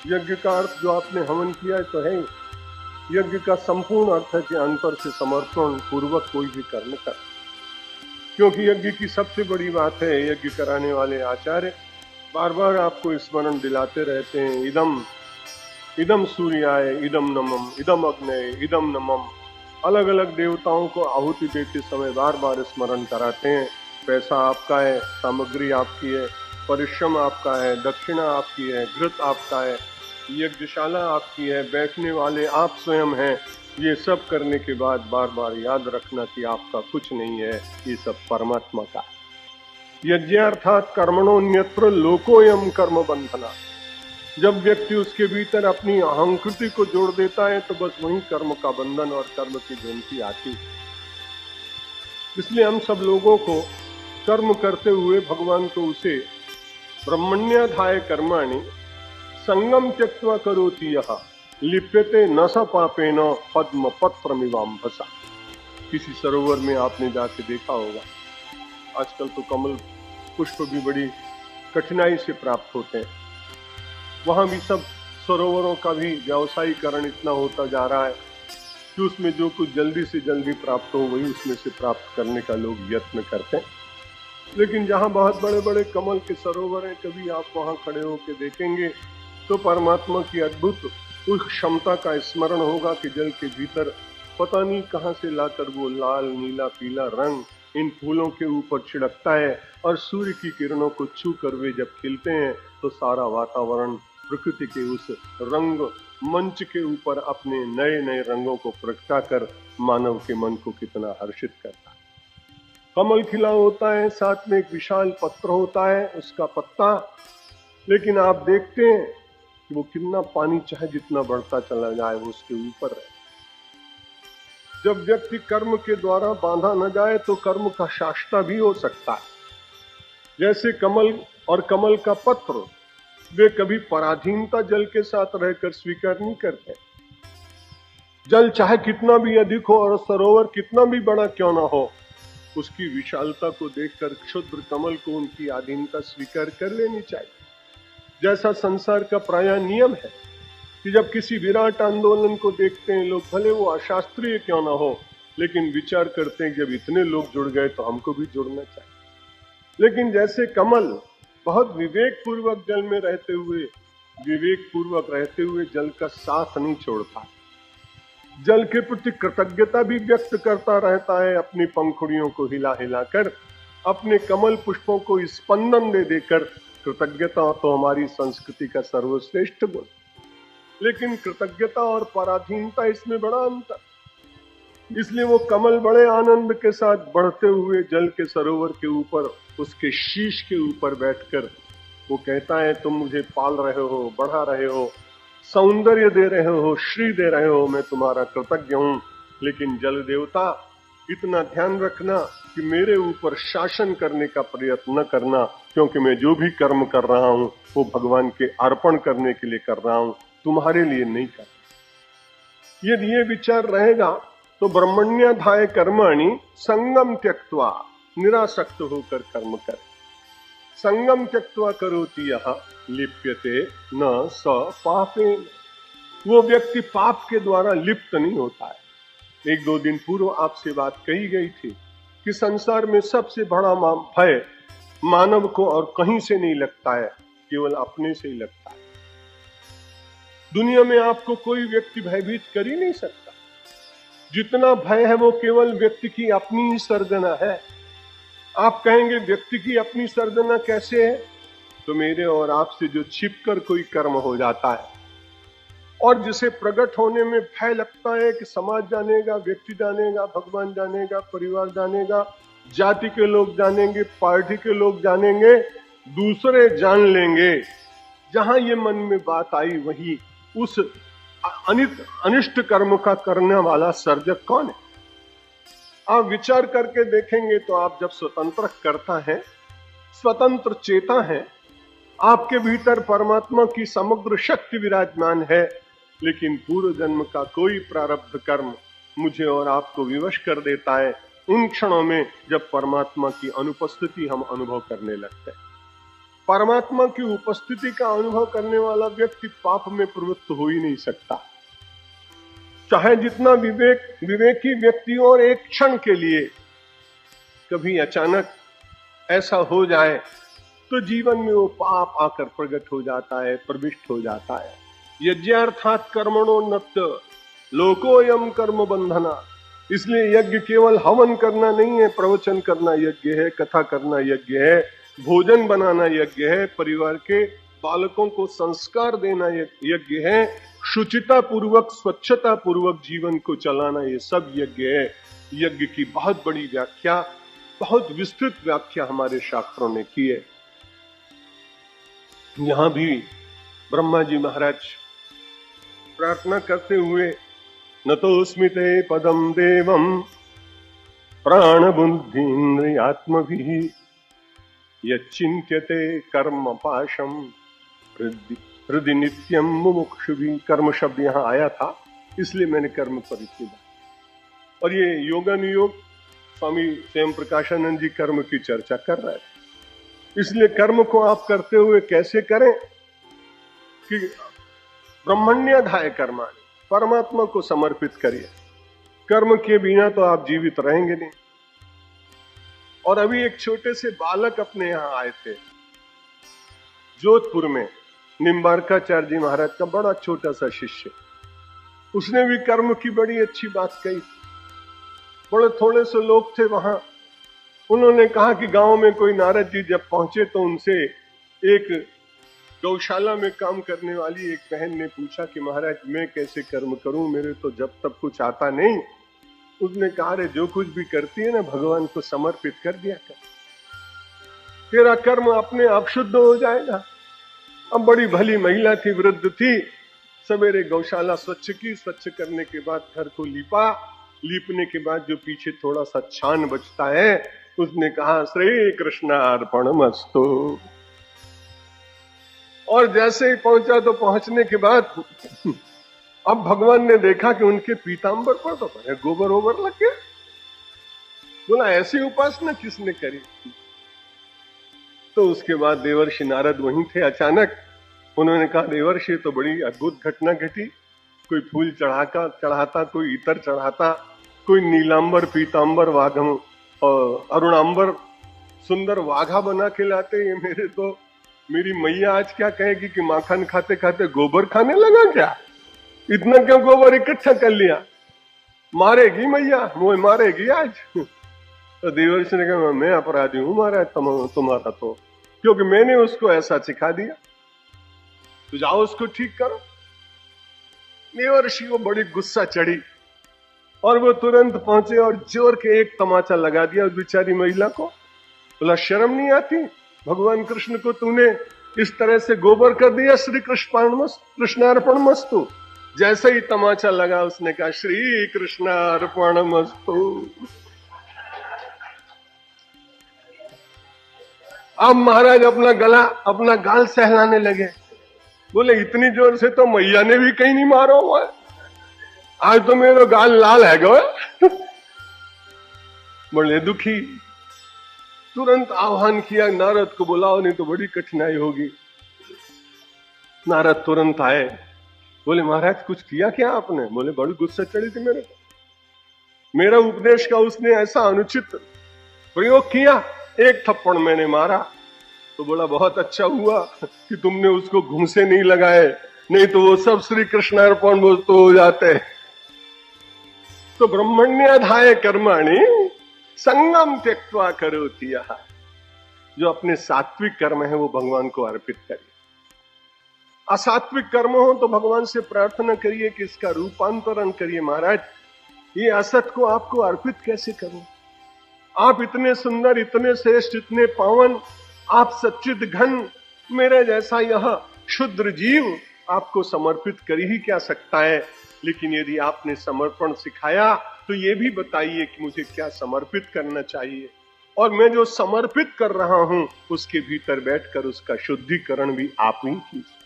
यज्ञ का अर्थ जो आपने हवन किया है तो है ही। यज्ञ का संपूर्ण अर्थ है कि अंतर से समर्पण पूर्वक कोई भी कर्म कर, क्योंकि यज्ञ की सबसे बड़ी बात है, यज्ञ कराने वाले आचार्य बार बार आपको स्मरण दिलाते रहते हैं, इदम इदम सूर्याय इदम नमम इदम अग्नये इदम नमम। अलग अलग देवताओं को आहुति देते समय बार बार स्मरण कराते हैं, पैसा आपका है, सामग्री आपकी है, परिश्रम आपका है, दक्षिणा आपकी है, घृत आपका है, यज्ञशाला आपकी है, बैठने वाले आप स्वयं हैं। ये सब करने के बाद बार बार याद रखना कि आपका कुछ नहीं है, ये सब परमात्मा का। यज्ञार्थात कर्मणोन्यत्र लोकोयम कर्म बंधना। जब व्यक्ति उसके भीतर अपनी अहंकृति को जोड़ देता है तो बस वही कर्म का बंधन और कर्म की गिनती आती। इसलिए हम सब लोगों को कर्म करते हुए भगवान को उसे ब्रह्मण्याधाय कर्माणि संगम त्यक्त्वा करोति यः लिप्यते न स पापेन पद्म पत्रमिवाम्भसा। किसी सरोवर में आपने जाके देखा होगा, आजकल तो कमल पुष्प भी बड़ी कठिनाई से प्राप्त होते हैं। वहां भी सब सरोवरों का भी व्यावसायीकरण इतना होता जा रहा है कि उसमें जो कुछ जल्दी से जल्दी प्राप्त हो वही उसमें से प्राप्त करने का लोग यत्न करते हैं। लेकिन जहां बहुत बड़े बड़े कमल के सरोवर हैं, कभी आप वहां खड़े होकर देखेंगे तो परमात्मा की अद्भुत उस क्षमता का स्मरण होगा कि जल के भीतर पता नहीं कहां से लाकर वो लाल नीला पीला रंग इन फूलों के ऊपर छिड़कता है, और सूर्य की किरणों को छू कर वे जब खिलते हैं तो सारा वातावरण प्रकृति के उस रंग मंच के ऊपर अपने नए नए रंगों को प्रगटा कर मानव के मन को कितना हर्षित करता है। कमल खिला होता है, साथ में एक विशाल पत्र होता है, उसका पत्ता, लेकिन आप देखते हैं कि वो कितना पानी चाहे जितना बढ़ता चला जाए वो उसके ऊपर है। जब व्यक्ति कर्म के द्वारा बांधा न जाए तो कर्म का शास्ता भी हो सकता है। जैसे कमल और कमल का पत्र, वे कभी पराधीनता जल के साथ रहकर स्वीकार नहीं करते। जल चाहे कितना भी अधिक हो और सरोवर कितना भी बड़ा क्यों ना हो, उसकी विशालता को देखकर क्षुद्र कमल को उनकी अधीनता स्वीकार कर लेनी चाहिए। जैसा संसार का प्राय नियम है कि जब किसी विराट आंदोलन को देखते हैं लोग, भले वो अशास्त्रीय क्यों ना हो, लेकिन विचार करते हैं जब इतने लोग जुड़ गए तो हमको भी जुड़ना चाहिए। लेकिन जैसे कमल बहुत विवेक पूर्वक जल में रहते हुए, विवेक पूर्वक रहते हुए जल का साथ नहीं छोड़ता, जल के प्रति कृतज्ञता भी व्यक्त करता रहता है, अपनी पंखुड़ियों को हिला हिलाकर, अपने कमल पुष्पों को स्पंदन दे देकर। कृतज्ञता तो हमारी संस्कृति का सर्वश्रेष्ठ गुण, लेकिन कृतज्ञता और पराधीनता इसमें बड़ा अंतर। इसलिए वो कमल बड़े आनंद के साथ बढ़ते हुए जल के सरोवर के ऊपर, उसके शीश के ऊपर बैठकर वो कहता है, तुम मुझे पाल रहे हो, बढ़ा रहे हो, सौंदर्य दे रहे हो, श्री दे रहे हो, मैं तुम्हारा कृतज्ञ हूं। लेकिन जल देवता, इतना ध्यान रखना कि मेरे ऊपर शासन करने का प्रयत्न न करना, क्योंकि मैं जो भी कर्म कर रहा हूं वो भगवान के अर्पण करने के लिए कर रहा हूं, तुम्हारे लिए नहीं कर। यदि ये विचार रहेगा तो ब्रह्मण्याधाय कर्माणि संगम त्यक्त्वा, निरासक्त होकर कर्म करे। संगम त्यक्त्वा करोति यः लिप्यते न स पापेन। वो व्यक्ति पाप के द्वारा लिप्त नहीं होता है। 1-2 दिन पूर्व आपसे बात कही गई थी कि संसार में सबसे बड़ा भय मानव को और कहीं से नहीं लगता है, केवल अपने से ही लगता है। दुनिया में आपको कोई व्यक्ति भयभीत कर ही नहीं सकता। जितना भय है वो केवल व्यक्ति की अपनी ही सर्जना है। आप कहेंगे व्यक्ति की अपनी सर्जना कैसे है? तो मेरे और आपसे जो छिपकर कोई कर्म हो जाता है और जिसे प्रकट होने में भय लगता है कि समाज जानेगा, व्यक्ति जानेगा, भगवान जानेगा, परिवार जानेगा, जाति के लोग जानेंगे, पार्टी के लोग जानेंगे, दूसरे जान लेंगे, जहां ये मन में बात आई वही उस अनिष्ट कर्म का करने वाला सर्जक कौन है? आप विचार करके देखेंगे तो आप जब स्वतंत्र करता है, स्वतंत्र चेता है, आपके भीतर परमात्मा की समग्र शक्ति विराजमान है, लेकिन पूर्व जन्म का कोई प्रारब्ध कर्म मुझे और आपको विवश कर देता है उन क्षणों में जब परमात्मा की अनुपस्थिति हम अनुभव करने लगते हैं। परमात्मा की उपस्थिति का अनुभव करने वाला व्यक्ति पाप में प्रवृत्त हो ही नहीं सकता। चाहे जितना विवेकी व्यक्ति और एक क्षण के लिए कभी अचानक ऐसा हो जाए तो जीवन में वो पाप आकर प्रकट हो जाता है, प्रविष्ट हो जाता है। यज्ञार्थात कर्मणो नत्य लोकोयम कर्म बंधना। इसलिए यज्ञ केवल हवन करना नहीं है, प्रवचन करना यज्ञ है, कथा करना यज्ञ है, भोजन बनाना यज्ञ है, परिवार के बालकों को संस्कार देना यज्ञ है, शुचिता पूर्वक स्वच्छता पूर्वक जीवन को चलाना, ये सब यज्ञ है। यज्ञ की बहुत बड़ी व्याख्या, बहुत विस्तृत व्याख्या हमारे शास्त्रों ने की है। यहां भी ब्रह्मा जी महाराज प्रार्थना करते हुए नतोऽस्मि ते पदम देवम प्राण बुद्धिन्द्रियात्मभिः यच्चिन्त्यते कर्म पाशम हृदि नित्यम मुमुक्षुभिः। कर्म शब्द यहाँ आया था, इसलिए मैंने कर्म पर किया। और ये योगानुयोग स्वामी स्वयं प्रकाशानंद जी कर्म की चर्चा कर रहे थे। इसलिए कर्म को आप करते हुए कैसे करें कि ब्रह्मण्याधाय कर्माणि, परमात्मा को समर्पित करिए। कर्म के बिना तो आप जीवित रहेंगे नहीं। और अभी एक छोटे से बालक अपने यहां आए थे जोधपुर में, निम्बारकाचार्य जी महाराज का बड़ा छोटा सा शिष्य। उसने भी कर्म की बड़ी अच्छी बात कही। बड़े थोड़े से लोग थे वहां। उन्होंने कहा कि गांव में कोई नारद जी जब पहुंचे तो उनसे एक गौशाला में काम करने वाली एक बहन ने पूछा कि महाराज मैं कैसे कर्म करूं, मेरे तो जब तक कुछ आता नहीं। उसने कहा रे जो कुछ भी करती है ना भगवान को समर्पित कर दिया कर, तेरा कर्म अपने आप शुद्ध हो जाएगा। अब बड़ी भली महिला थी, वृद्ध थी। सवेरे गौशाला स्वच्छ की, स्वच्छ करने के बाद घर को लीपा, लीपने के बाद जो पीछे थोड़ा सा छान बचता है उसने कहा श्री कृष्णार्पणमस्तु। और जैसे ही पहुंचा तो पहुंचने के बाद अब भगवान ने देखा कि उनके पीतांबर पर तो गोबर ओबर लग गया। बोला ऐसी उपासना किसने करी? तो उसके बाद देवर्षि नारद वहीं थे। अचानक उन्होंने कहा देवर्षि तो बड़ी अद्भुत घटना घटी। कोई फूल चढ़ाता, कोई इतर चढ़ाता, कोई नीलांबर, पीतांबर, वाघम और अरुणांबर सुंदर वाघा बना के लाते। ये मेरी मैया आज क्या कहेगी कि माखन खाते खाते गोबर खाने लगा क्या? इतना क्यों गोबर इकट्ठा कर लिया? मारेगी मैया, मुझे मारेगी आज। तो देवर्षि ने कहा मैं अपराधी हूं महाराज तुम्हारा, तो क्योंकि मैंने उसको ऐसा सिखा दिया, तो जाओ उसको ठीक करो। देवर्षि को बड़ी गुस्सा चढ़ी और वो तुरंत पहुंचे और जोर के एक तमाचा लगा दिया उस बेचारी महिला को। बोला शर्म नहीं आती? भगवान कृष्ण को तूने इस तरह से गोबर कर दिया। श्री कृष्णार्पणमस्तु। जैसे ही तमाचा लगा उसने कहा श्री कृष्णार्पणमस्तु। अब महाराज अपना गाल सहलाने लगे। बोले इतनी जोर से तो मैया ने भी कहीं नहीं मारा हुआ है, आज तो मेरा गाल लाल है गो। बड़े दुखी। तुरंत आह्वान किया नारद को, बुलाओ नहीं तो बड़ी कठिनाई होगी। नारद तुरंत आए। बोले महाराज कुछ किया क्या आपने? बोले बड़ी गुस्सा चढ़ी थी मेरे को, मेरा उपदेश का उसने ऐसा अनुचित प्रयोग किया, एक थप्पड़ मैंने मारा। तो बोला बहुत अच्छा हुआ कि तुमने उसको घूंसे नहीं लगाए, नहीं तो वो सब श्री कृष्णार्पण वस्तु हो जाते। तो ब्रह्मण्याधाय कर्माणि संगम त्यक्त्वा करोति यः। जो अपने सात्विक कर्म है वो भगवान को अर्पित करिए। असात्विक कर्म हो तो भगवान से प्रार्थना करिए कि इसका रूपांतरण करिए। महाराज ये असत को आपको अर्पित कैसे करूं? आप इतने सुंदर, इतने श्रेष्ठ, इतने पावन, आप सच्चिद घन, मेरे जैसा यह शुद्र जीव आपको समर्पित कर ही क्या सकता है। लेकिन यदि आपने समर्पण सिखाया तो ये भी बताइए कि मुझे क्या समर्पित करना चाहिए, और मैं जो समर्पित कर रहा हूं उसके भीतर बैठकर उसका शुद्धिकरण भी आप ही कीजिए।